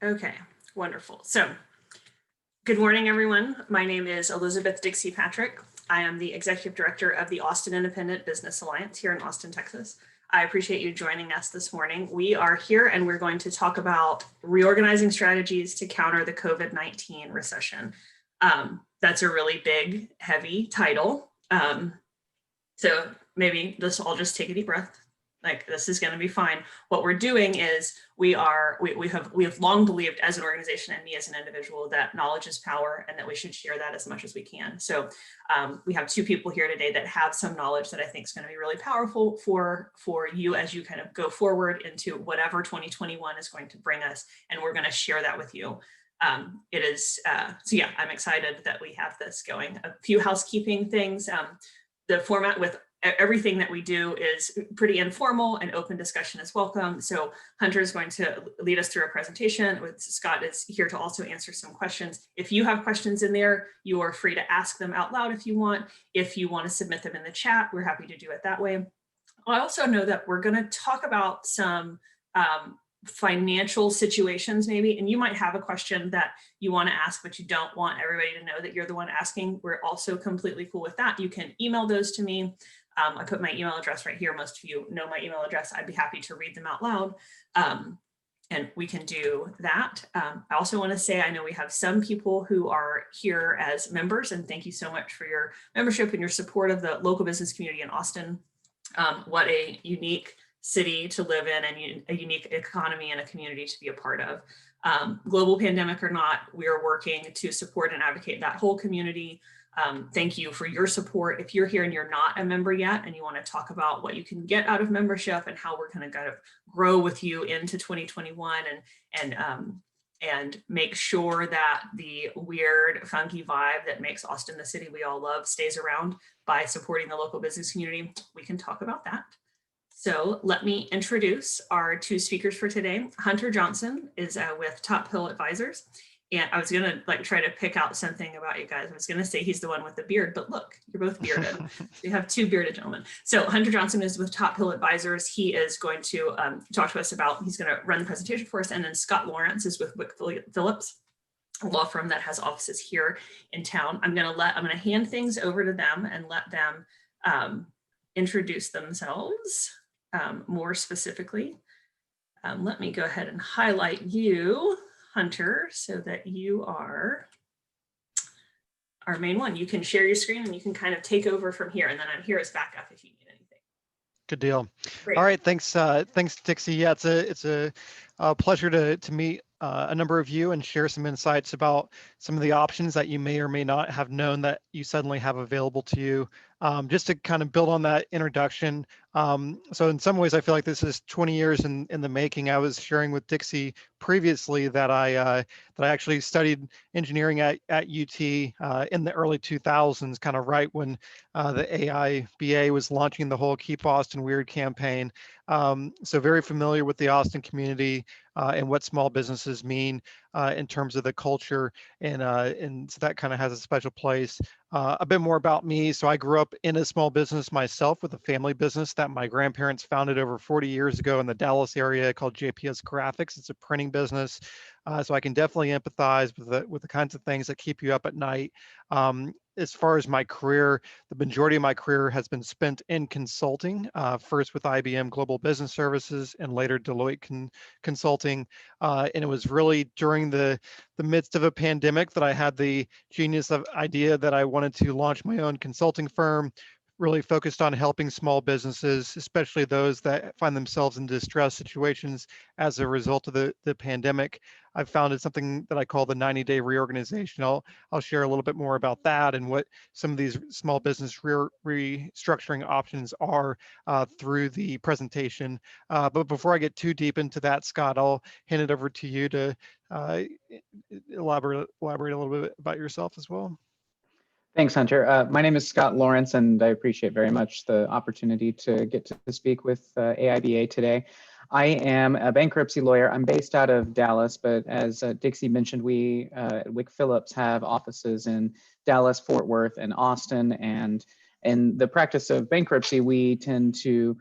Okay, wonderful. So, good morning, everyone. My name is Elizabeth Dixie Patrick. I am the Executive Director of the Austin Independent Business Alliance here in Austin, Texas. I appreciate you joining us this morning. We are here and we're going to talk about reorganizing strategies to counter the COVID-19 recession. That's a really big, heavy title. So maybe I'll just take a deep breath. Like, this is going to be fine. What we're doing is we have long believed as an organization and me as an individual that knowledge is power and that we should share that as much as we can. So we have two people here today that have some knowledge that I think is going to be really powerful for you as you kind of go forward into whatever 2021 is going to bring us. And we're going to share that with you. So yeah, I'm excited that we have this going. A few housekeeping things. The format with everything that we do is pretty informal, and open discussion is welcome. So Hunter is going to lead us through a presentation. Scott is here to also answer some questions. If you have questions in there, you are free to ask them out loud if you want. If you want to submit them in the chat, we're happy to do it that way. I also know that we're going to talk about some financial situations maybe, and you might have a question that you want to ask, but you don't want everybody to know that you're the one asking. We're also completely cool with that. You can email those to me. I put my email address right here. Most of you know my email address. I'd be happy to read them out loud. And we can do that. I also want to say, I know we have some people who are here as members, and thank you so much for your membership and your support of the local business community in Austin. What a unique city to live in, and a unique economy and a community to be a part of. Global pandemic or not, we are working to support and advocate that whole community. Thank you for your support. If you're here and you're not a member yet and you want to talk about what you can get out of membership and how we're going to kind of grow with you into 2021 and make sure that the weird, funky vibe that makes Austin the city we all love stays around by supporting the local business community, we can talk about that. So let me introduce our two speakers for today. Hunter Johnson is with Top Hill Advisors. And I was going to try to pick out something about you guys. I was going to say he's the one with the beard, but look, you're both bearded. We have two bearded gentlemen. So Hunter Johnson is with Top Hill Advisors. He is going to talk to us about, he's going to run the presentation for us. And then Scott Lawrence is with Wick Phillips, a law firm that has offices here in town. I'm going to hand things over to them and let them introduce themselves more specifically. Let me go ahead and highlight you, Hunter, so that you are our main one. You can share your screen and you can kind of take over from here, and then I'm here as backup if you need anything. Good deal. Great. All right, thanks, Dixie. Yeah, it's a pleasure to meet a number of you and share some insights about some of the options that you may or may not have known that you suddenly have available to you. Just to kind of build on that introduction. So in some ways, I feel like this is 20 years in the making. I was sharing with Dixie previously that I actually studied engineering at UT in the early 2000s, kind of right when the AIBA was launching the whole Keep Austin Weird campaign. So very familiar with the Austin community and what small businesses mean in terms of the culture, and so that kind of has a special place. A bit more about me. So I grew up in a small business myself with a family business that my grandparents founded over 40 years ago in the Dallas area called JPS Graphics. It's a printing business. So I can definitely empathize with the kinds of things that keep you up at night. As far as my career, the majority of my career has been spent in consulting, first with IBM Global Business Services and later Deloitte Consulting. And it was really during the midst of a pandemic that I had the genius of idea that I wanted to launch my own consulting firm, really focused on helping small businesses, especially those that find themselves in distressed situations as a result of the pandemic. I've founded something that I call the 90-day reorganization. I'll share a little bit more about that and what some of these small business restructuring options are through the presentation. But before I get too deep into that, Scott, I'll hand it over to you to elaborate a little bit about yourself as well. Thanks, Hunter. My name is Scott Lawrence, and I appreciate very much the opportunity to get to speak with AIBA today. I am a bankruptcy lawyer. I'm based out of Dallas, but as Dixie mentioned, we at Wick Phillips have offices in Dallas, Fort Worth, and Austin. And in the practice of bankruptcy, we tend to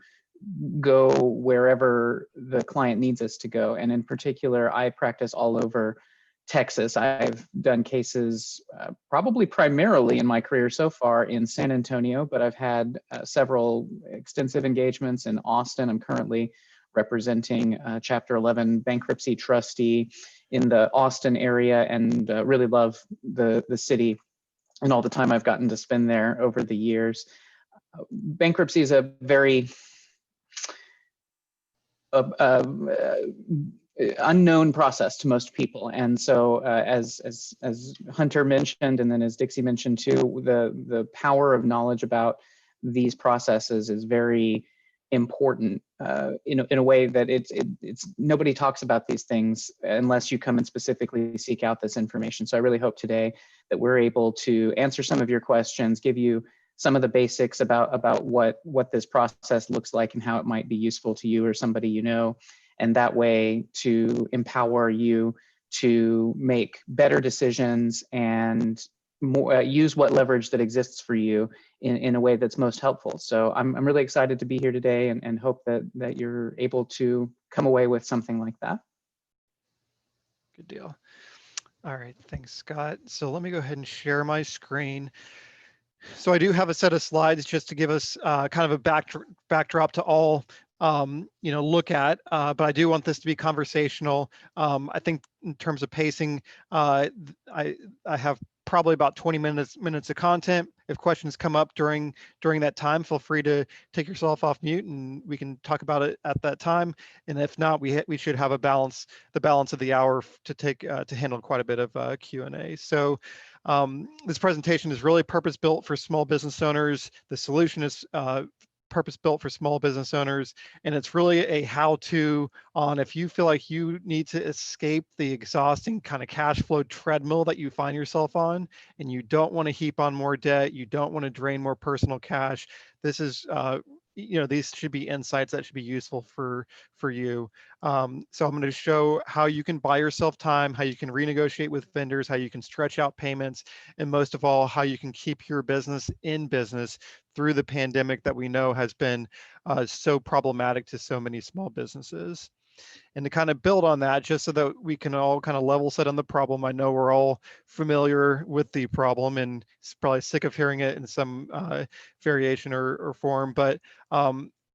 go wherever the client needs us to go. And in particular, I practice all over Texas. I've done cases probably primarily in my career so far in San Antonio, but I've had several extensive engagements in Austin. I'm currently representing Chapter 11 bankruptcy trustee in the Austin area, and really love the city and all the time I've gotten to spend there over the years. Bankruptcy is a very unknown process to most people, and so as Hunter mentioned, and then as Dixie mentioned too, the power of knowledge about these processes is very important in a way that it's nobody talks about these things unless you come and specifically seek out this information. So I really hope today that we're able to answer some of your questions, give you some of the basics about what this process looks like and how it might be useful to you or somebody you know, and that way to empower you to make better decisions and more, use what leverage that exists for you in a way that's most helpful. So I'm really excited to be here today, and hope that you're able to come away with something like that. Good deal. All right, thanks, Scott. So let me go ahead and share my screen. So I do have a set of slides just to give us kind of a backdrop to all look at, but I do want this to be conversational. I think in terms of pacing, I have probably about 20 minutes of content. If questions come up during that time, feel free to take yourself off mute and we can talk about it at that time. And if not, we should have the balance of the hour to handle quite a bit of Q&A. So this presentation is really purpose-built for small business owners. The solution is purpose-built for small business owners, and it's really a how-to on if you feel like you need to escape the exhausting kind of cash flow treadmill that you find yourself on, and you don't want to heap on more debt, you don't want to drain more personal cash. This is these should be insights that should be useful for you. So I'm going to show how you can buy yourself time, how you can renegotiate with vendors, how you can stretch out payments, and most of all, how you can keep your business in business through the pandemic that we know has been so problematic to so many small businesses. And to kind of build on that, just so that we can all kind of level set on the problem. I know we're all familiar with the problem and probably sick of hearing it in some variation or form, but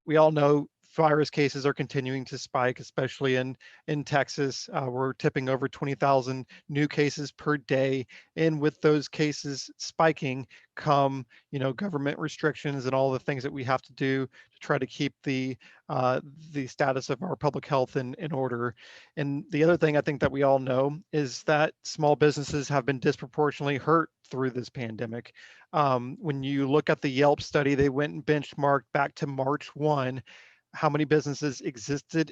we all know virus cases are continuing to spike, especially in Texas. We're tipping over 20,000 new cases per day. And with those cases spiking come, government restrictions and all the things that we have to do to try to keep the status of our public health in order. And the other thing I think that we all know is that small businesses have been disproportionately hurt through this pandemic. When you look at the Yelp study, they went and benchmarked back to March 1, how many businesses existed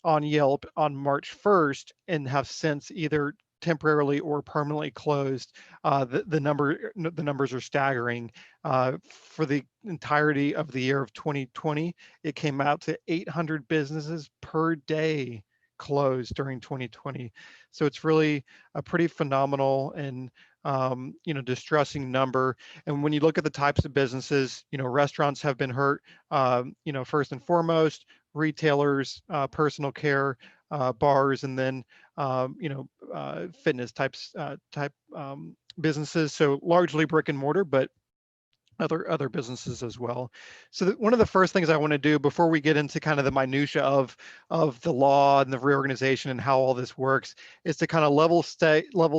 on Yelp on March 1st and have since either temporarily or permanently closed. The numbers are staggering. For the entirety of the year of 2020, it came out to 800 businesses per day closed during 2020. So it's really a pretty phenomenal and distressing number. And when you look at the types of businesses, restaurants have been hurt, first and foremost, retailers, personal care, bars, and then fitness type businesses. So largely brick and mortar, but other businesses as well. So one of the first things I want to do before we get into kind of the minutia of the law and the reorganization and how all this works is to kind of level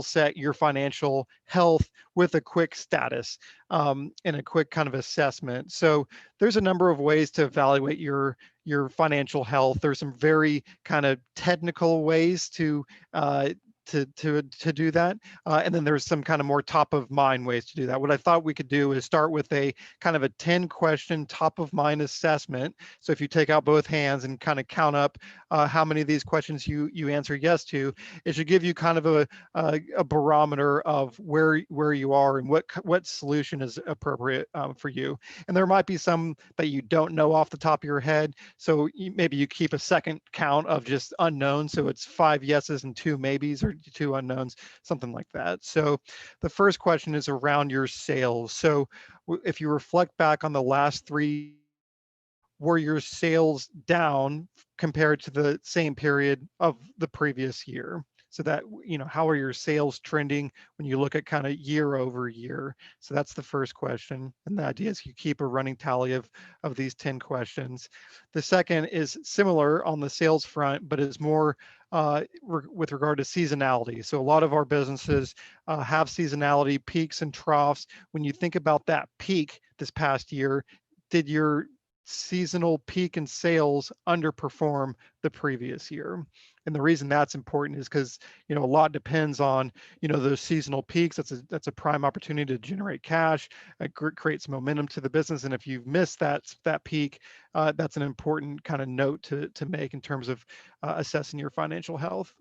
set your financial health with a quick status and a quick kind of assessment. So there's a number of ways to evaluate your financial health. There's some very kind of technical ways to do that. And then there's some kind of more top of mind ways to do that. What I thought we could do is start with a kind of a 10 question top of mind assessment. So if you take out both hands and kind of count up how many of these questions you answer yes to, it should give you kind of a barometer of where you are and what solution is appropriate for you. And there might be some that you don't know off the top of your head. So maybe you keep a second count of just unknown. So it's 5 yeses and 2 maybes, or 2 unknowns, something like that. So the first question is around your sales. So if you reflect back on the last 3, were your sales down compared to the same period of the previous year? So that, how are your sales trending when you look at kind of year over year? So that's the first question. And the idea is you keep a running tally of these 10 questions. The second is similar on the sales front, but is more with regard to seasonality. So a lot of our businesses have seasonality, peaks and troughs. When you think about that peak this past year, did your seasonal peak in sales underperform the previous year? And the reason that's important is because, a lot depends on, those seasonal peaks. That's a prime opportunity to generate cash, creates momentum to the business. And if you've missed that peak, that's an important kind of note to make in terms of assessing your financial health.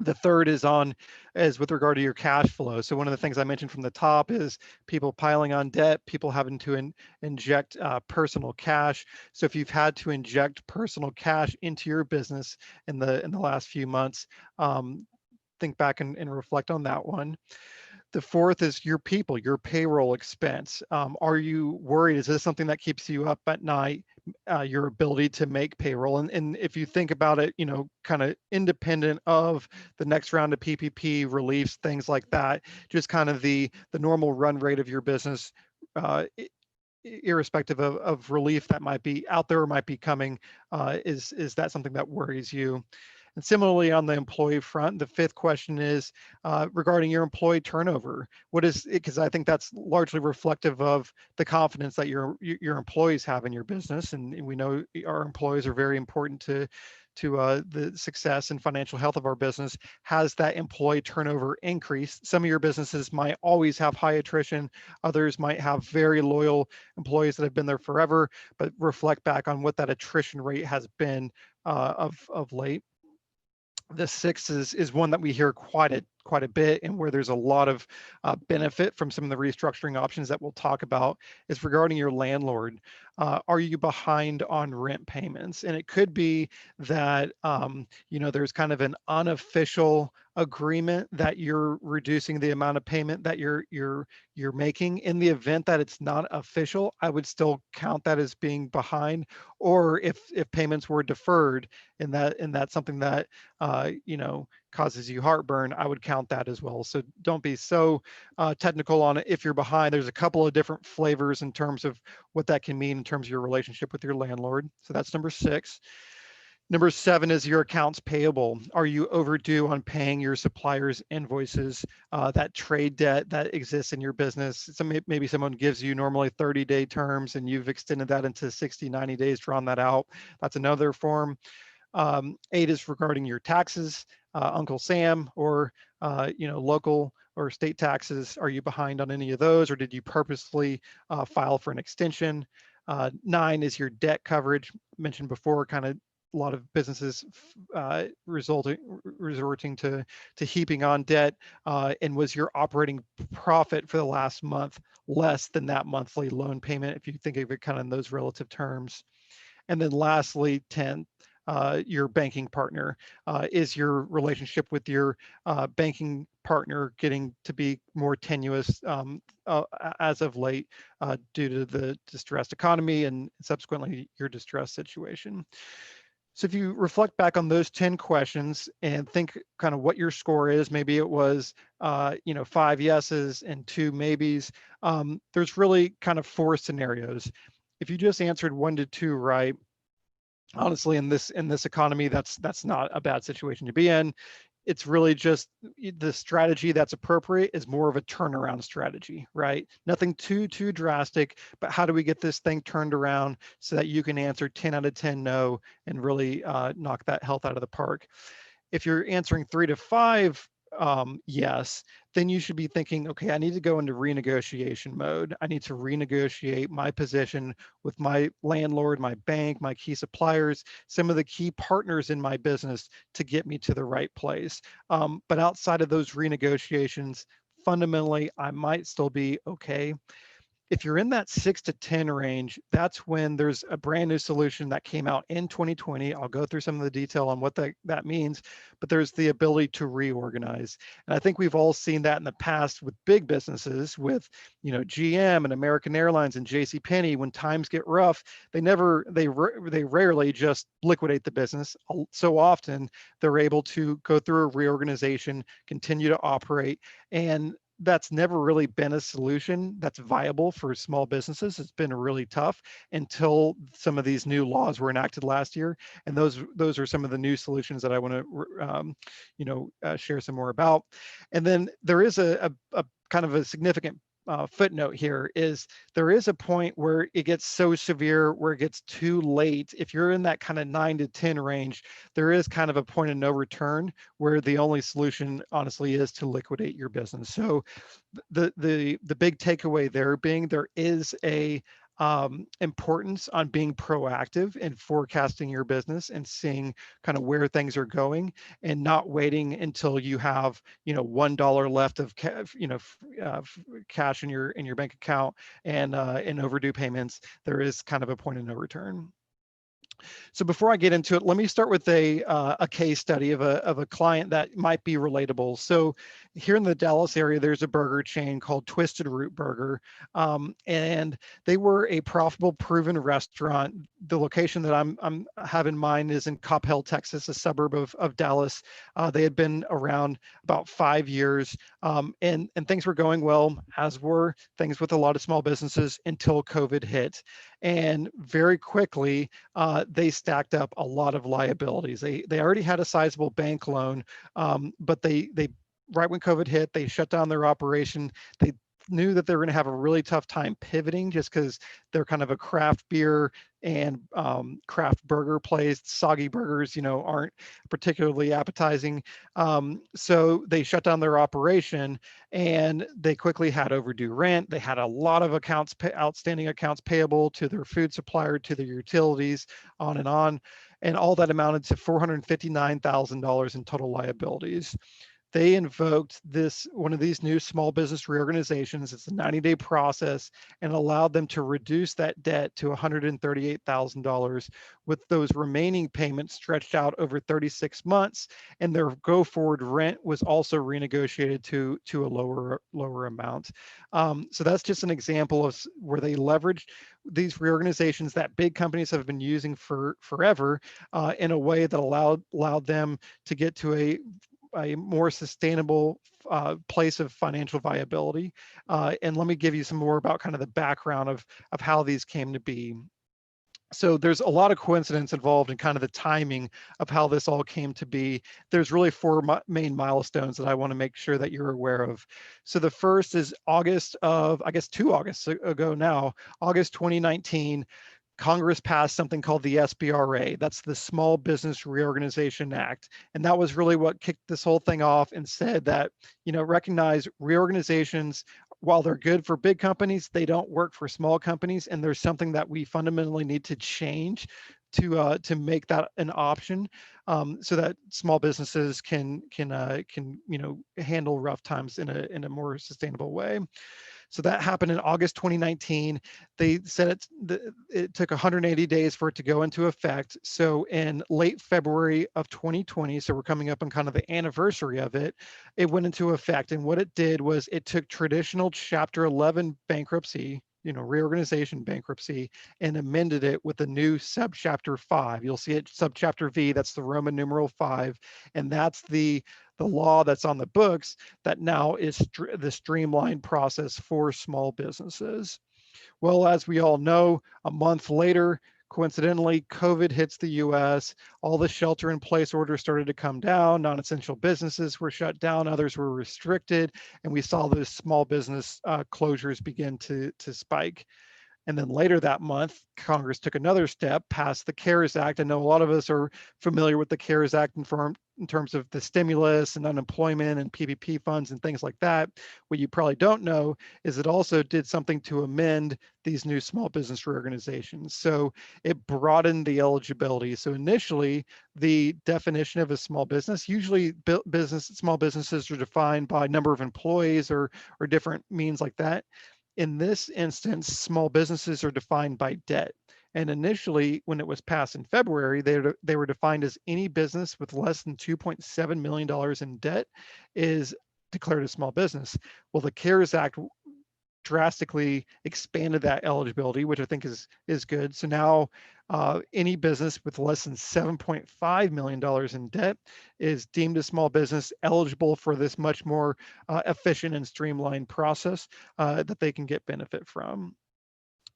The third is with regard to your cash flow. So one of the things I mentioned from the top is people piling on debt, people having to inject personal cash. So if you've had to inject personal cash into your business in the last few months, think back and reflect on that one. The fourth is your people, your payroll expense. Are you worried? Is this something that keeps you up at night? Your ability to make payroll. And if you think about it, kind of independent of the next round of PPP reliefs, things like that, just kind of the normal run rate of your business, irrespective of relief that might be out there or might be coming, is that something that worries you? And similarly, on the employee front, the fifth question is regarding your employee turnover. What is it? Because I think that's largely reflective of the confidence that your employees have in your business, and we know our employees are very important to the success and financial health of our business. Has that employee turnover increased? Some of your businesses might always have high attrition. Others might have very loyal employees that have been there forever, but reflect back on what that attrition rate has been of late. The sixth is one that we hear quite a bit, and where there's a lot of benefit from some of the restructuring options that we'll talk about, is regarding your landlord. Are you behind on rent payments? And it could be that there's kind of an unofficial agreement that you're reducing the amount of payment that you're making. In the event that it's not official, I would still count that as being behind. Or if payments were deferred, and that's something that causes you heartburn, I would count that as well. So don't be so technical on it. If you're behind, there's a couple of different flavors in terms of what that can mean in terms of your relationship with your landlord. So that's number 6. Number 7 is your accounts payable. Are you overdue on paying your suppliers' invoices? That trade debt that exists in your business. Maybe someone gives you normally 30-day terms and you've extended that into 60, 90 days, drawn that out. That's another form. 8 is regarding your taxes, Uncle Sam, or local or state taxes. Are you behind on any of those, or did you purposely file for an extension? 9 is your debt coverage. Mentioned before, kind of a lot of businesses resorting to heaping on debt, and was your operating profit for the last month less than that monthly loan payment, if you think of it kind of in those relative terms. And then lastly, 10, your banking partner. Is your relationship with your banking partner getting to be more tenuous as of late due to the distressed economy and subsequently your distressed situation? So if you reflect back on those 10 questions and think kind of what your score is, maybe it was 5 yeses and 2 maybes. There's really kind of 4 scenarios. If you just answered 1 to 2 right, honestly, in this economy, that's not a bad situation to be in. It's really just the strategy that's appropriate is more of a turnaround strategy, right? Nothing too drastic, but how do we get this thing turned around so that you can answer 10 out of 10 no and really knock that health out of the park? If you're answering 3 to 5 yes, then you should be thinking, okay, I need to go into renegotiation mode. I need to renegotiate my position with my landlord, my bank, my key suppliers, some of the key partners in my business to get me to the right place. But outside of those renegotiations, fundamentally, I might still be okay. if you're in that 6 to 10 range, that's when there's a brand new solution that came out in 2020. I'll go through some of the detail on what that means, but there's the ability to reorganize. And I think we've all seen that in the past with big businesses, with GM and American Airlines and JCPenney. When times get rough, they rarely just liquidate the business. So often they're able to go through a reorganization, continue to operate, and that's never really been a solution that's viable for small businesses. It's been really tough until some of these new laws were enacted last year, and those are some of the new solutions that I want to share some more about. And then there is a kind of a significant footnote here. Is there is a point where it gets so severe where it gets too late. If you're in that kind of 9 to 10 range, there is kind of a point of no return where the only solution honestly is to liquidate your business. So the big takeaway there being there is a importance on being proactive and forecasting your business and seeing kind of where things are going, and not waiting until you have $1 left of cash in your bank account and in overdue payments. There is kind of a point of no return. So before I get into it, let me start with a case study of a client that might be relatable. So here in the Dallas area, there's a burger chain called Twisted Root Burger, and they were a profitable, proven restaurant. The location that I'm have in mind is in Coppell, Texas, a suburb of Dallas. They had been around about 5 years, and things were going well, as were things with a lot of small businesses, until COVID hit. And very quickly, they stacked up a lot of liabilities. They already had a sizable bank loan, but they right when COVID hit, they shut down their operation. They knew that they were going to have a really tough time pivoting, just because they're kind of a craft beer and craft burger place. Soggy burgers, aren't particularly appetizing. So they shut down their operation, and they quickly had overdue rent. They had a lot of outstanding accounts payable to their food supplier, to their utilities, on. And all that amounted to $459,000 in total liabilities. They invoked one of these new small business reorganizations. It's a 90-day process, and allowed them to reduce that debt to $138,000, with those remaining payments stretched out over 36 months. And their go-forward rent was also renegotiated to a lower amount. So that's just an example of where they leveraged these reorganizations that big companies have been using for forever, in a way that allowed them to get to a more sustainable place of financial viability. And let me give you some more about kind of the background of how these came to be. So there's a lot of coincidence involved in kind of the timing of how this all came to be. There's really four main milestones that I want to make sure that you're aware of. So the first is August of, I guess 2 Augusts ago now, August 2019, Congress passed something called the SBRA. That's the Small Business Reorganization Act. And that was really what kicked this whole thing off, and said that, recognize reorganizations, while they're good for big companies, they don't work for small companies. And there's something that we fundamentally need to change to make that an option, so that small businesses can handle rough times in a more sustainable way. So that happened in August 2019. They said it took 180 days for it to go into effect. So in late February of 2020, so we're coming up on kind of the anniversary of it, it went into effect. And what it did was it took traditional Chapter 11 bankruptcy, reorganization bankruptcy, and amended it with a new subchapter 5. You'll see it subchapter V, that's the Roman numeral 5, and that's the law that's on the books that now is the streamlined process for small businesses. Well, as we all know, a month later, coincidentally, COVID hits the US. All the shelter in place orders started to come down. Non-essential businesses were shut down, others were restricted, and we saw those small business closures begin to spike. And then later that month, Congress took another step, passed the CARES Act. I know a lot of us are familiar with the CARES Act in terms of the stimulus and unemployment and PPP funds and things like that. What you probably don't know is it also did something to amend these new small business reorganizations. So it broadened the eligibility. So initially, the definition of a small business, usually small businesses are defined by number of employees or different means like that. In this instance, small businesses are defined by debt. And initially, when it was passed in February, they were defined as any business with less than $2.7 million in debt is declared a small business. Well, the CARES Act drastically expanded that eligibility, which I think is good. So now any business with less than $7.5 million in debt is deemed a small business, eligible for this much more efficient and streamlined process that they can get benefit from.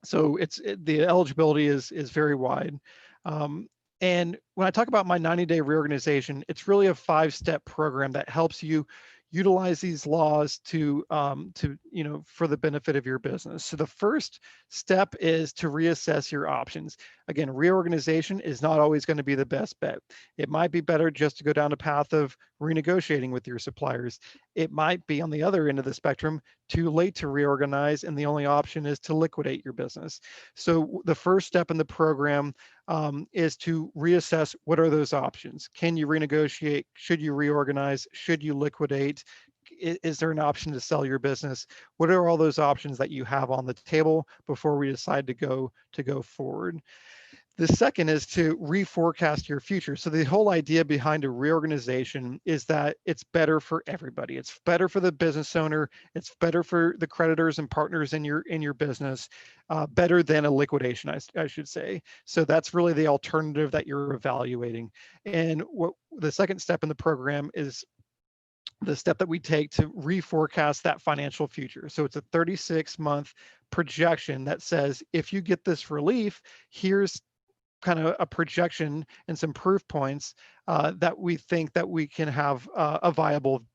So the eligibility is very wide. And when I talk about my 90-day reorganization, it's really a 5-step program that helps you utilize these laws to for the benefit of your business. So the first step is to reassess your options. Again, reorganization is not always going to be the best bet. It might be better just to go down a path of renegotiating with your suppliers. It might be on the other end of the spectrum, too late to reorganize, and the only option is to liquidate your business. So the first step in the program is to reassess what are those options. Can you renegotiate? Should you reorganize? Should you liquidate? Is there an option to sell your business? What are all those options that you have on the table before we decide to go forward? The second is to reforecast your future. So the whole idea behind a reorganization is that it's better for everybody. It's better for the business owner. It's better for the creditors and partners in your business, better than a liquidation, I should say. So that's really the alternative that you're evaluating. And what the second step in the program is the step that we take to reforecast that financial future. So it's a 36-month projection that says, if you get this relief, here's kind of a projection and some proof points that we think that we can have a viable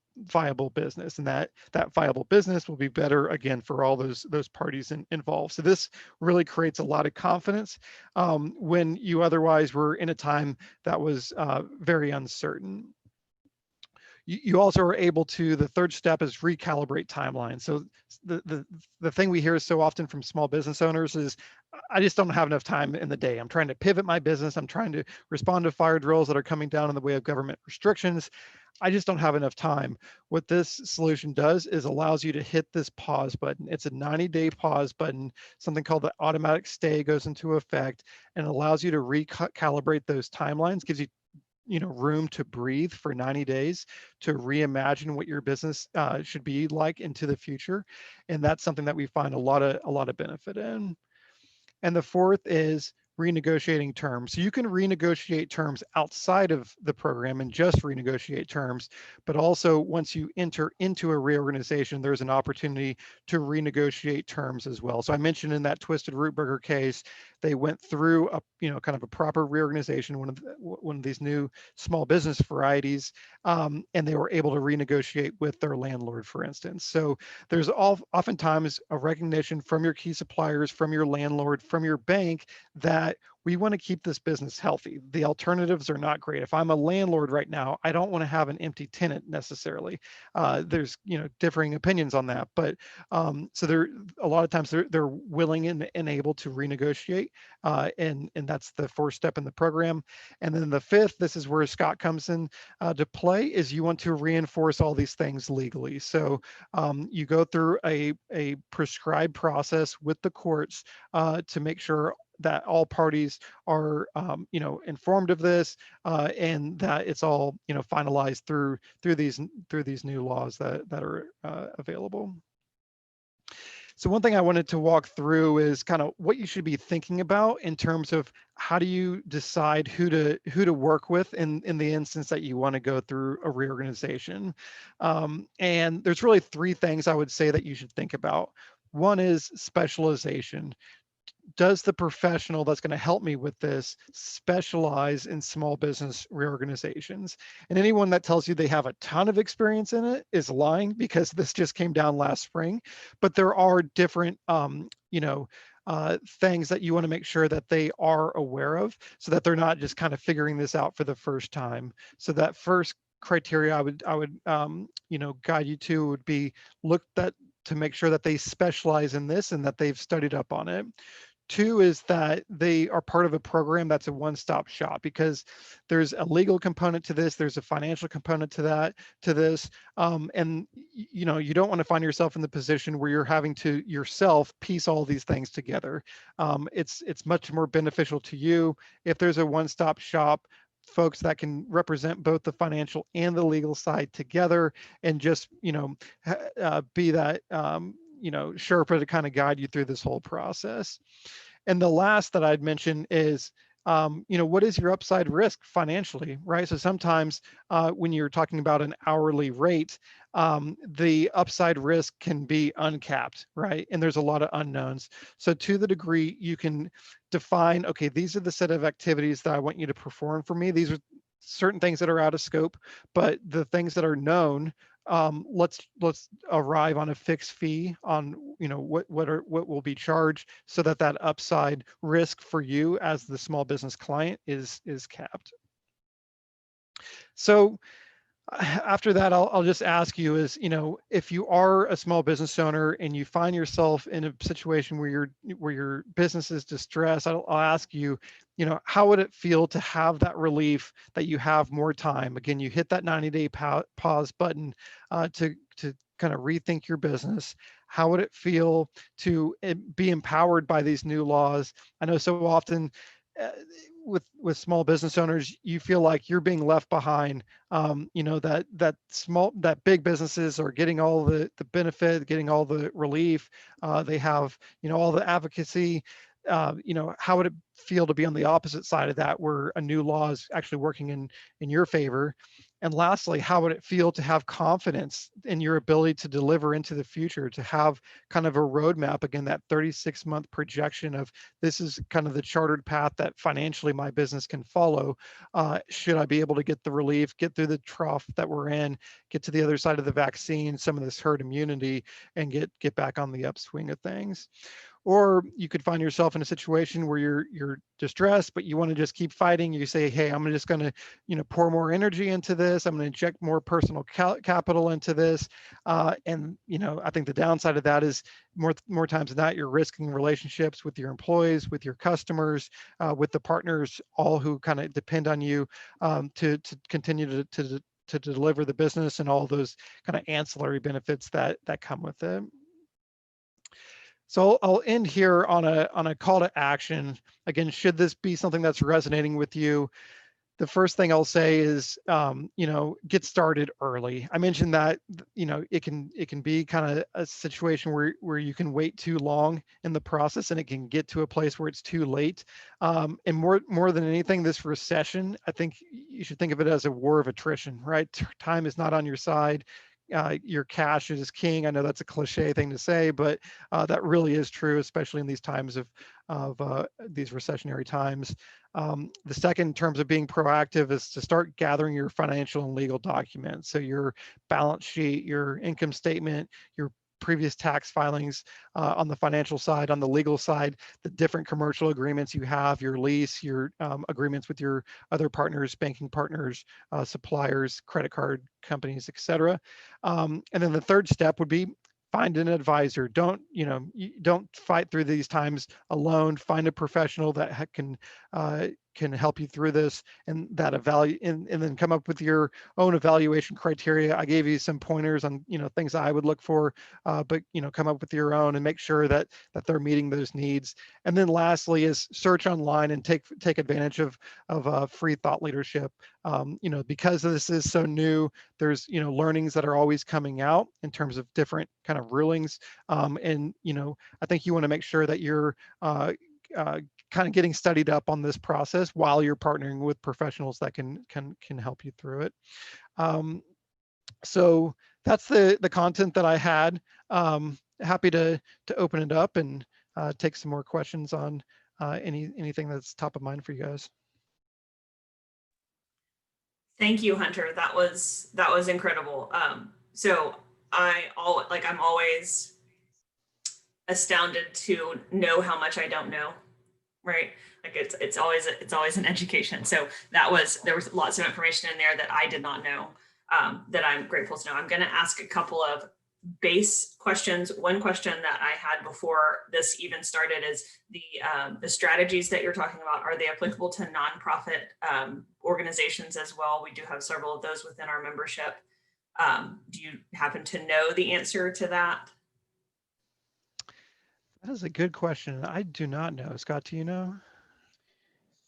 business, and that viable business will be better again for all those parties involved. So this really creates a lot of confidence when you otherwise were in a time that was very uncertain. You also are able to, the third step is recalibrate timelines. So the thing we hear so often from small business owners is, I just don't have enough time in the day. I'm trying to pivot my business. I'm trying to respond to fire drills that are coming down in the way of government restrictions. I just don't have enough time. What this solution does is allows you to hit this pause button. It's a 90-day pause button. Something called the automatic stay goes into effect and allows you to recalibrate those timelines, gives you room to breathe for 90 days to reimagine what your business should be like into the future. And that's something that we find a lot of benefit in. And the fourth is renegotiating terms. So you can renegotiate terms outside of the program and just renegotiate terms, but also once you enter into a reorganization, there's an opportunity to renegotiate terms as well. So I mentioned in that Twisted Root Burger case, they went through a kind of a proper reorganization, one of these new small business varieties, and they were able to renegotiate with their landlord, for instance. So there's oftentimes a recognition from your key suppliers, from your landlord, from your bank, that we want to keep this business healthy. The alternatives are not great. If I'm a landlord right now, I don't want to have an empty tenant necessarily. There's differing opinions on that, but so they're a lot of times they're willing and able to renegotiate, and that's the fourth step in the program. And then the fifth, this is where Scott comes in to play, is you want to reinforce all these things legally. So you go through a prescribed process with the courts to make sure that all parties are informed of this, and that it's all finalized through these new laws that are available. So one thing I wanted to walk through is kind of what you should be thinking about in terms of how do you decide who to work with in the instance that you want to go through a reorganization. And there's really three things I would say that you should think about. One is specialization. Does the professional that's going to help me with this specialize in small business reorganizations? And anyone that tells you they have a ton of experience in it is lying, because this just came down last spring. But there are different things that you want to make sure that they are aware of, so that they're not just kind of figuring this out for the first time. So that first criteria I would guide you to would be look to make sure that they specialize in this and that they've studied up on it. Two is that they are part of a program that's a one-stop shop, because there's a legal component to this, there's a financial component to this, and you know, you don't want to find yourself in the position where you're having to yourself piece all these things together. It's much more beneficial to you if there's a one-stop shop, folks that can represent both the financial and the legal side together, and just, you know, be that you know, Sherpa to kind of guide you through this whole process. And the last that I'd mention is, you know, what is your upside risk financially, right? So sometimes when you're talking about an hourly rate, the upside risk can be uncapped, right? And there's a lot of unknowns. So to the degree you can define, okay, these are the set of activities that I want you to perform for me. These are certain things that are out of scope, but the things that are known, let's arrive on a fixed fee on, you know, what will be charged, so that that upside risk for you as the small business client is capped. So after that, I'll just ask you is, you know, if you are a small business owner and you find yourself in a situation where your business is distressed, I'll ask you, you know, how would it feel to have that relief that you have more time? Again, you hit that 90-day pause button to kind of rethink your business. How would it feel to be empowered by these new laws? I know so often uh, with small business owners, you feel like you're being left behind. You know, that big businesses are getting all the benefit, getting all the relief. They have, you know, all the advocacy. You know, how would it feel to be on the opposite side of that, where a new law is actually working in your favor? And lastly, how would it feel to have confidence in your ability to deliver into the future, to have kind of a roadmap, again, that 36-month projection of this is kind of the chartered path that financially my business can follow. Should I be able to get the relief, get through the trough that we're in, get to the other side of the vaccine, some of this herd immunity, and get back on the upswing of things? Or you could find yourself in a situation where you're distressed, but you want to just keep fighting. You say, hey, I'm just going to, you know, pour more energy into this. I'm going to inject more personal capital into this. And, you know, I think the downside of that is more times than not, you're risking relationships with your employees, with your customers, with the partners, all who kind of depend on you to continue to deliver the business and all those kind of ancillary benefits that come with it. So I'll end here on a call to action. Again, should this be something that's resonating with you, the first thing I'll say is, you know, get started early. I mentioned that, you know, it can be kind of a situation where you can wait too long in the process, and it can get to a place where it's too late. And more than anything, this recession, I think you should think of it as a war of attrition, right? Time is not on your side. Your cash is king. I know that's a cliche thing to say, but that really is true, especially in these times of these recessionary times. The second, in terms of being proactive, is to start gathering your financial and legal documents. So your balance sheet, your income statement, your previous tax filings on the financial side. On the legal side, the different commercial agreements you have, your lease, your agreements with your other partners, banking partners, suppliers, credit card companies, etc. And then the third step would be find an advisor. Don't fight through these times alone. Find a professional that can help you through this, and that and then come up with your own evaluation criteria. I gave you some pointers on, you know, things I would look for, but, you know, come up with your own and make sure that they're meeting those needs. And then lastly is search online and take advantage of free thought leadership. You know, because this is so new, there's, you know, learnings that are always coming out in terms of different kind of rulings. And, you know, I think you want to make sure that you're kind of getting studied up on this process while you're partnering with professionals that can help you through it. So that's the content that I had. Happy to open it up and take some more questions on anything that's top of mind for you guys. Thank you, Hunter. That was incredible. So I'm always astounded to know how much I don't know, right? Like it's always an education. So there was lots of information in there that I did not know, that I'm grateful to know. I'm going to ask a couple of base questions. One question that I had before this even started is the strategies that you're talking about, are they applicable to nonprofit organizations as well? We do have several of those within our membership. Do you happen to know the answer to that? That is a good question. I do not know. Scott, do you know?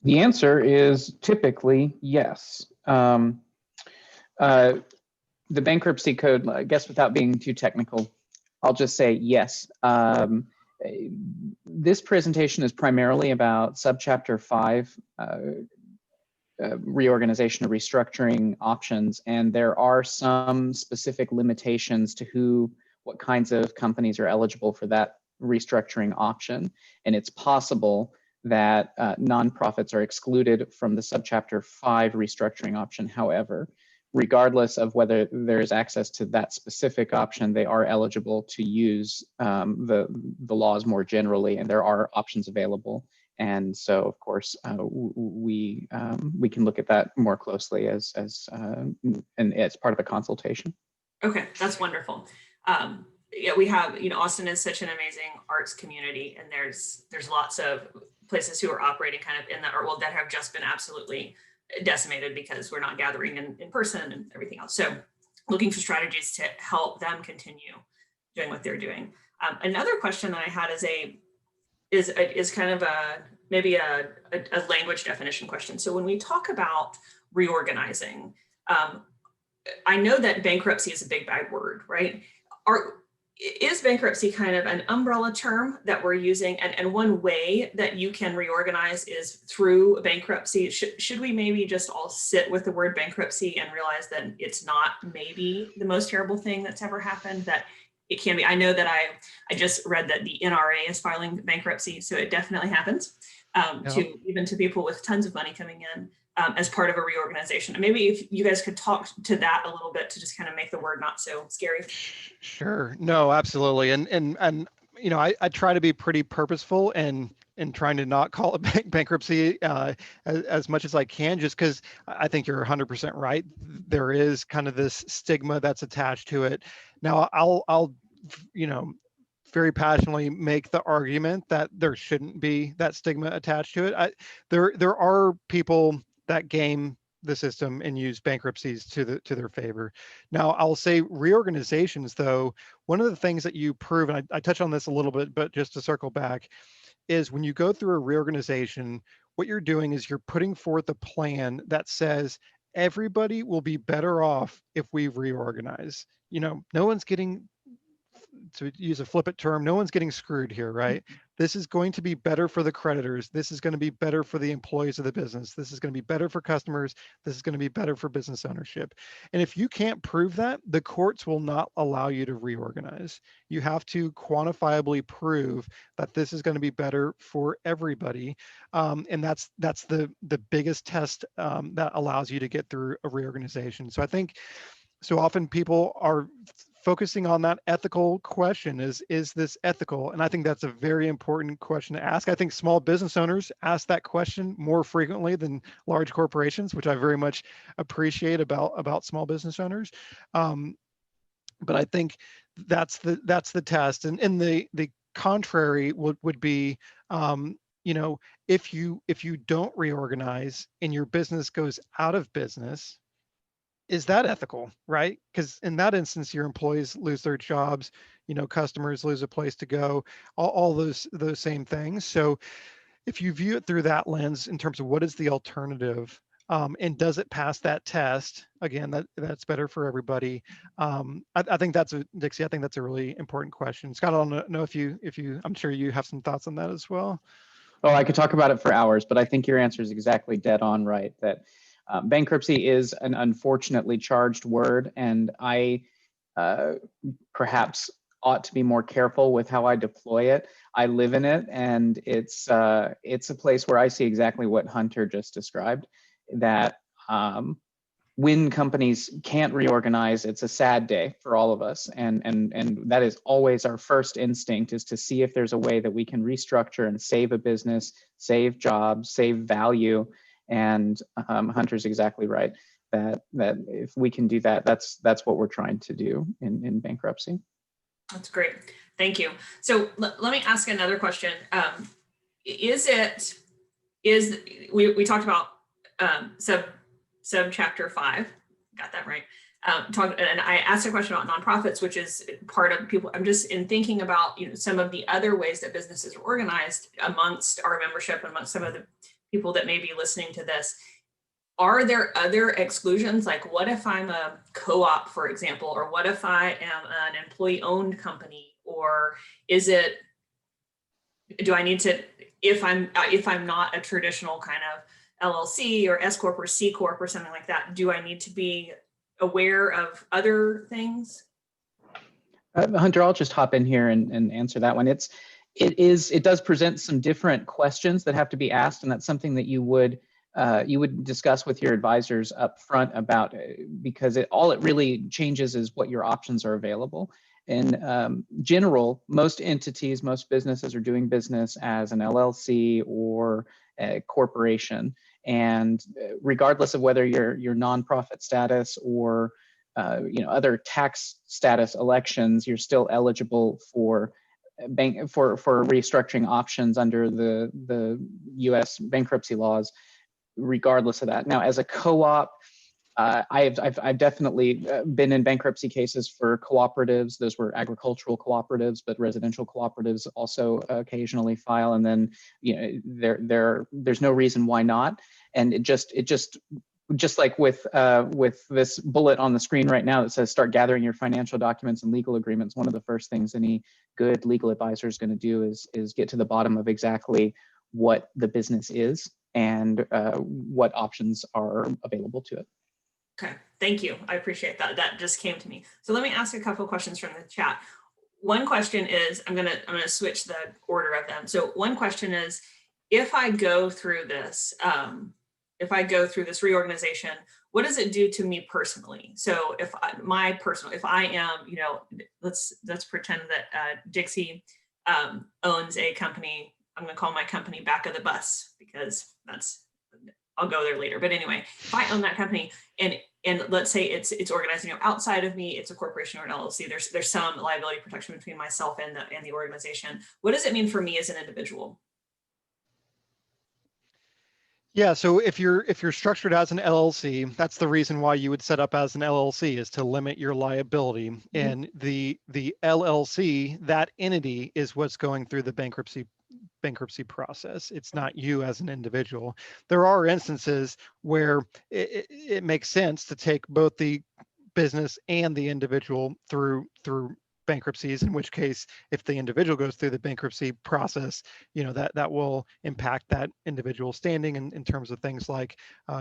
The answer is typically yes. The bankruptcy code, I guess without being too technical, I'll just say yes. This presentation is primarily about subchapter 5, reorganization or restructuring options, and there are some specific limitations to what kinds of companies are eligible for that restructuring option. And it's possible that nonprofits are excluded from the subchapter 5 restructuring option. However, regardless of whether there is access to that specific option, they are eligible to use the laws more generally, and there are options available. And so, of course, we can look at that more closely as part of the consultation. Okay, that's wonderful. Yeah, we have, Austin is such an amazing arts community, and there's lots of places who are operating kind of in that art world that have just been absolutely decimated because we're not gathering in person and everything else. So looking for strategies to help them continue doing what they're doing. Another question that I had is kind of maybe a language definition question. So when we talk about reorganizing, I know that bankruptcy is a big bad word, right? Is bankruptcy kind of an umbrella term that we're using? And one way that you can reorganize is through bankruptcy. Should we maybe just all sit with the word bankruptcy and realize that it's not maybe the most terrible thing that's ever happened, that it can be? I know that I just read that the Nra is filing bankruptcy, so it definitely happens to people with tons of money coming in as part of a reorganization. And maybe if you guys could talk to that a little bit to just kind of make the word not so scary. Sure. No, absolutely. And I try to be pretty purposeful and trying to not call it bankruptcy as much as I can, just because I think you're 100% right. There is kind of this stigma that's attached to it. Now, I'll very passionately make the argument that there shouldn't be that stigma attached to it. There are people that game the system and use bankruptcies to their favor. Now, I'll say reorganizations, though, one of the things that you prove, and I touch on this a little bit, but just to circle back, is when you go through a reorganization, what you're doing is you're putting forth a plan that says everybody will be better off if we reorganize. No one's getting, to use a flippant term, no one's getting screwed here, right? This is going to be better for the creditors. This is going to be better for the employees of the business. This is going to be better for customers. This is going to be better for business ownership. And if you can't prove that, the courts will not allow you to reorganize. You have to quantifiably prove that this is going to be better for everybody. And that's the biggest test that allows you to get through a reorganization. So I think so often people are focusing on that ethical question. Is this ethical? And I think that's a very important question to ask. I think small business owners ask that question more frequently than large corporations, which I very much appreciate about small business owners. But I think that's the test. And the contrary would be, if you don't reorganize and your business goes out of business, is that ethical, right? Because in that instance, your employees lose their jobs, customers lose a place to go, all those same things. So if you view it through that lens in terms of what is the alternative, and does it pass that test, again, that's better for everybody. I think Dixie, I think that's a really important question. Scott, I don't know if you, I'm sure you have some thoughts on that as well. Oh, I could talk about it for hours, but I think your answer is exactly dead on right, that bankruptcy is an unfortunately charged word, and I perhaps ought to be more careful with how I deploy it. I live in it, and it's a place where I see exactly what Hunter just described, that when companies can't reorganize, it's a sad day for all of us. And that is always our first instinct, is to see if there's a way that we can restructure and save a business, save jobs, save value. And Hunter's exactly right, that if we can do that, that's what we're trying to do in bankruptcy. That's great. Thank you. So let me ask another question. We talked about sub chapter 5, got that right. And I asked a question about nonprofits, which is part of people. I'm just in thinking about, some of the other ways that businesses are organized amongst our membership, amongst some of the people that may be listening to this. Are there other exclusions? Like, what if I'm a co-op, for example, or what if I am an employee-owned company, or do I need to, if I'm not a traditional kind of LLC or S Corp or C Corp or something like that, do I need to be aware of other things? Hunter, I'll just hop in here and answer that one. It does present some different questions that have to be asked, and that's something that you would discuss with your advisors up front about, because all it really changes is what your options are available. In general, most entities, most businesses are doing business as an LLC or a corporation, and regardless of whether your nonprofit status or other tax status elections, you're still eligible for restructuring options under the U.S. bankruptcy laws, regardless of that. Now, as a co-op, I've definitely been in bankruptcy cases for cooperatives. Those were agricultural cooperatives, but residential cooperatives also occasionally file. And then there's no reason why not. And it just like with this bullet on the screen right now that says start gathering your financial documents and legal agreements, one of the first things any good legal advisor is going to do is get to the bottom of exactly what the business is and what options are available to it. Okay, thank you. I appreciate that. That just came to me. So let me ask a couple of questions from the chat. One question is, I'm gonna switch the order of them. So one question is, if I go through this reorganization, what does it do to me personally? So if I am, let's pretend that Dixie owns a company. I'm gonna call my company Back of the Bus, because I'll go there later. But anyway, if I own that company and let's say it's organizing outside of me, it's a corporation or an LLC, there's some liability protection between myself and the organization. What does it mean for me as an individual? Yeah, so if you're structured as an LLC, that's the reason why you would set up as an LLC, is to limit your liability. Mm-hmm. And the LLC, that entity, is what's going through the bankruptcy process. It's not you as an individual. There are instances where it makes sense to take both the business and the individual through bankruptcies, in which case, if the individual goes through the bankruptcy process, that will impact that individual standing in terms of things like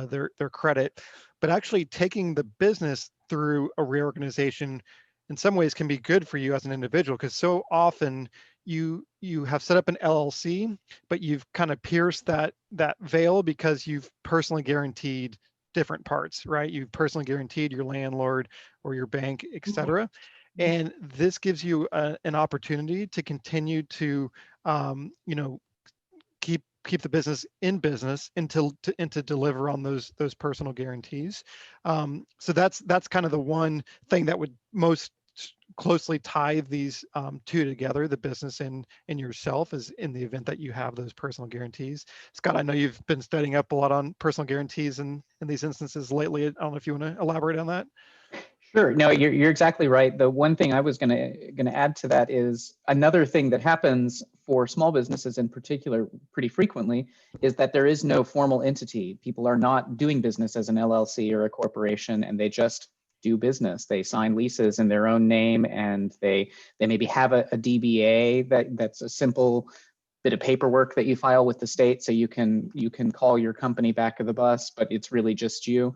their credit. But actually taking the business through a reorganization in some ways can be good for you as an individual, because so often you have set up an LLC, but you've kind of pierced that veil because you've personally guaranteed different parts, right? You've personally guaranteed your landlord or your bank, et cetera. And this gives you an opportunity to continue to, keep the business in business and to deliver on those personal guarantees. So that's kind of the one thing that would most closely tie these two together, the business and yourself, is in the event that you have those personal guarantees. Scott, I know you've been studying up a lot on personal guarantees in these instances lately. I don't know if you want to elaborate on that. Sure. No, you're exactly right. The one thing I was going to add to that is another thing that happens for small businesses in particular pretty frequently is that there is no formal entity. People are not doing business as an LLC or a corporation, and they just do business. They sign leases in their own name, and they maybe have a DBA that's a simple bit of paperwork that you file with the state, so you can call your company Back of the Bus, but it's really just you.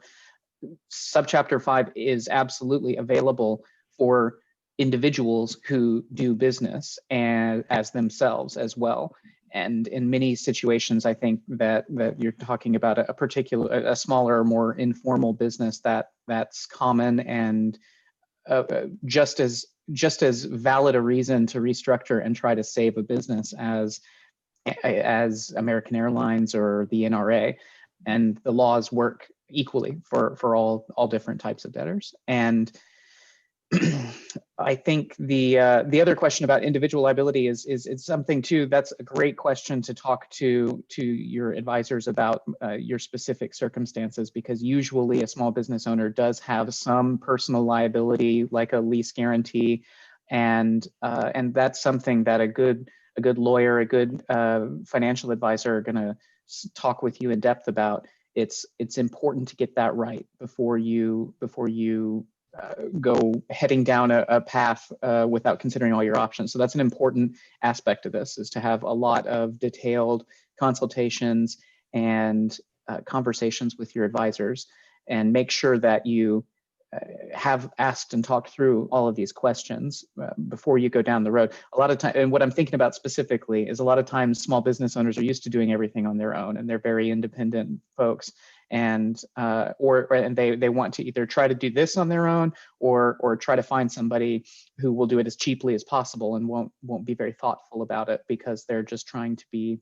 Subchapter 5 is absolutely available for individuals who do business and as themselves as well. And in many situations, I think that you're talking about a smaller, more informal business that's common and just as valid a reason to restructure and try to save a business as American Airlines or the NRA. And the laws work equally for all different types of debtors. And I think the other question about individual liability is something too. That's a great question to talk to your advisors about your specific circumstances, because usually a small business owner does have some personal liability, like a lease guarantee, and that's something that a good lawyer, a good financial advisor are going to talk with you in depth about. It's important to get that right before you go heading down a path without considering all your options. So that's an important aspect of this, is to have a lot of detailed consultations and conversations with your advisors, and make sure that you have asked and talked through all of these questions before you go down the road. A lot of time, and what I'm thinking about specifically is, a lot of times small business owners are used to doing everything on their own, and they're very independent folks, and they want to either try to do this on their own, or try to find somebody who will do it as cheaply as possible, and won't be very thoughtful about it, because they're just trying to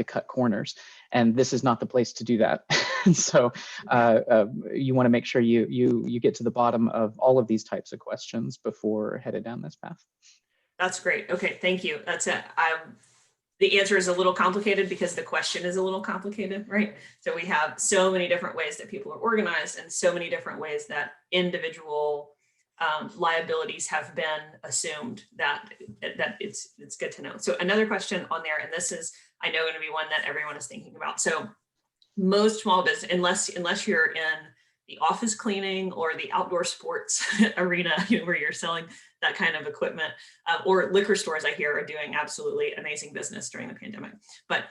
cut corners, and this is not the place to do that. So you want to make sure you get to the bottom of all of these types of questions before headed down this path. That's great. Okay, thank you. That's it. The answer is a little complicated because the question is a little complicated, right? So we have so many different ways that people are organized, and so many different ways that individual liabilities have been assumed, that it's good to know. So another question on there, and this is, I know, going to be one that everyone is thinking about. So most small business, unless you're in the office cleaning or the outdoor sports arena, where you're selling that kind of equipment, or liquor stores, I hear, are doing absolutely amazing business during the pandemic. But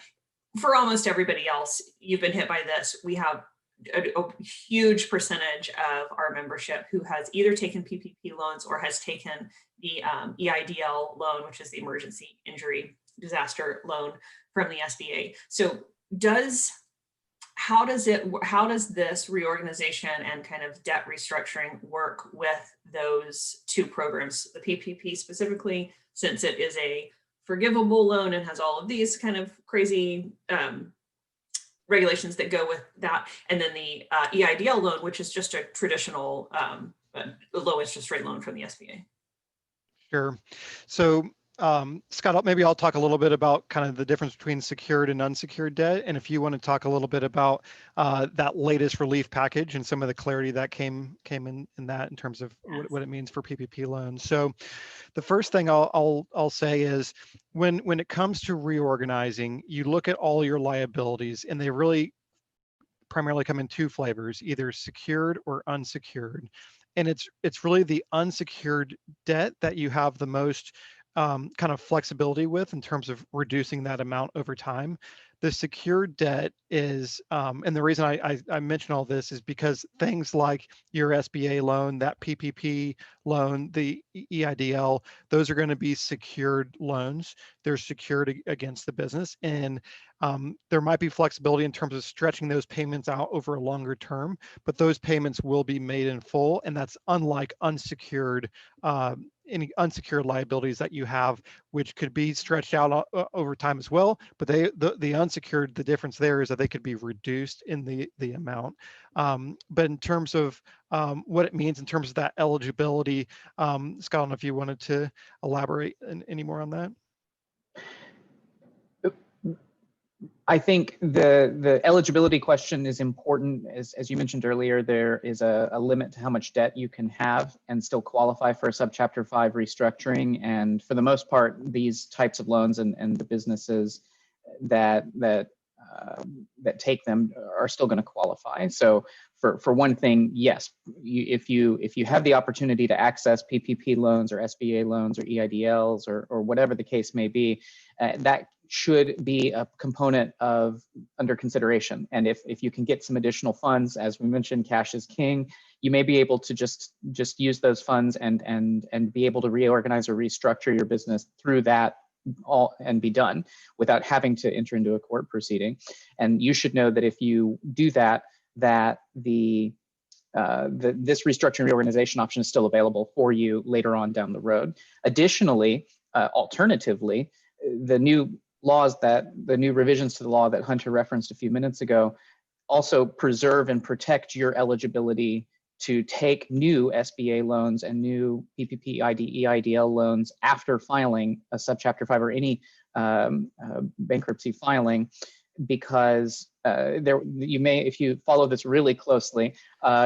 for almost everybody else, you've been hit by this. We have a huge percentage of our membership who has either taken PPP loans or has taken the EIDL loan, which is the emergency injury disaster loan from the SBA. So how does this reorganization and kind of debt restructuring work with those two programs, the PPP specifically, since it is a forgivable loan and has all of these kind of crazy regulations that go with that, and then the EIDL loan, which is just a traditional low interest rate loan from the SBA? Sure. So Scott, maybe I'll talk a little bit about kind of the difference between secured and unsecured debt. And if you want to talk a little bit about that latest relief package and some of the clarity that came in that, in terms of what it means for PPP loans. So the first thing I'll say is, when it comes to reorganizing, you look at all your liabilities, and they really primarily come in two flavors, either secured or unsecured. And it's really the unsecured debt that you have the most kind of flexibility with, in terms of reducing that amount over time. The secured debt is, and the reason I mention all this is because things like your SBA loan, that PPP loan, the EIDL, those are going to be secured loans. They're secured against the business, and there might be flexibility in terms of stretching those payments out over a longer term, but those payments will be made in full, and that's unlike unsecured any unsecured liabilities that you have, which could be stretched out over time as well. But the unsecured, the difference there is that they could be reduced in the amount. But in terms of what it means in terms of that eligibility, Scott, I don't know if you wanted to elaborate any more on that. I think the eligibility question is important. As you mentioned earlier, there is a limit to how much debt you can have and still qualify for a Subchapter 5 restructuring. And for the most part, these types of loans and the businesses that take them are still going to qualify. So for one thing, yes, if you have the opportunity to access PPP loans or SBA loans or EIDLs or whatever the case may be, that should be a component of under consideration. And if you can get some additional funds, as we mentioned, cash is king, you may be able to just use those funds and be able to reorganize or restructure your business through that all and be done without having to enter into a court proceeding. And you should know that if you do that, this restructuring reorganization option is still available for you later on down the road. Additionally, alternatively, the new revisions to the law that Hunter referenced a few minutes ago also preserve and protect your eligibility to take new SBA loans and new PPP, EIDL loans after filing a subchapter 5 or any bankruptcy filing, because you may, if you follow this really closely,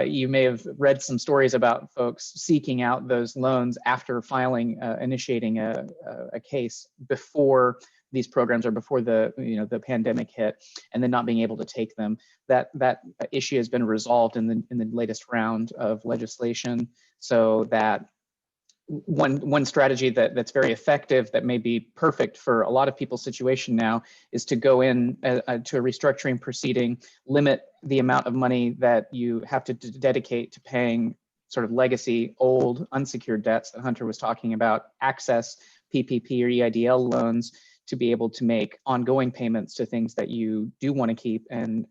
you may have read some stories about folks seeking out those loans after filing, initiating a case before these programs or before the pandemic hit, and then not being able to take them. That issue has been resolved in the latest round of legislation, so that one strategy that's very effective, that may be perfect for a lot of people's situation now, is to go in to a restructuring proceeding, limit the amount of money that you have to dedicate to paying sort of legacy, old, unsecured debts that Hunter was talking about, access PPP or EIDL loans to be able to make ongoing payments to things that you do want to keep and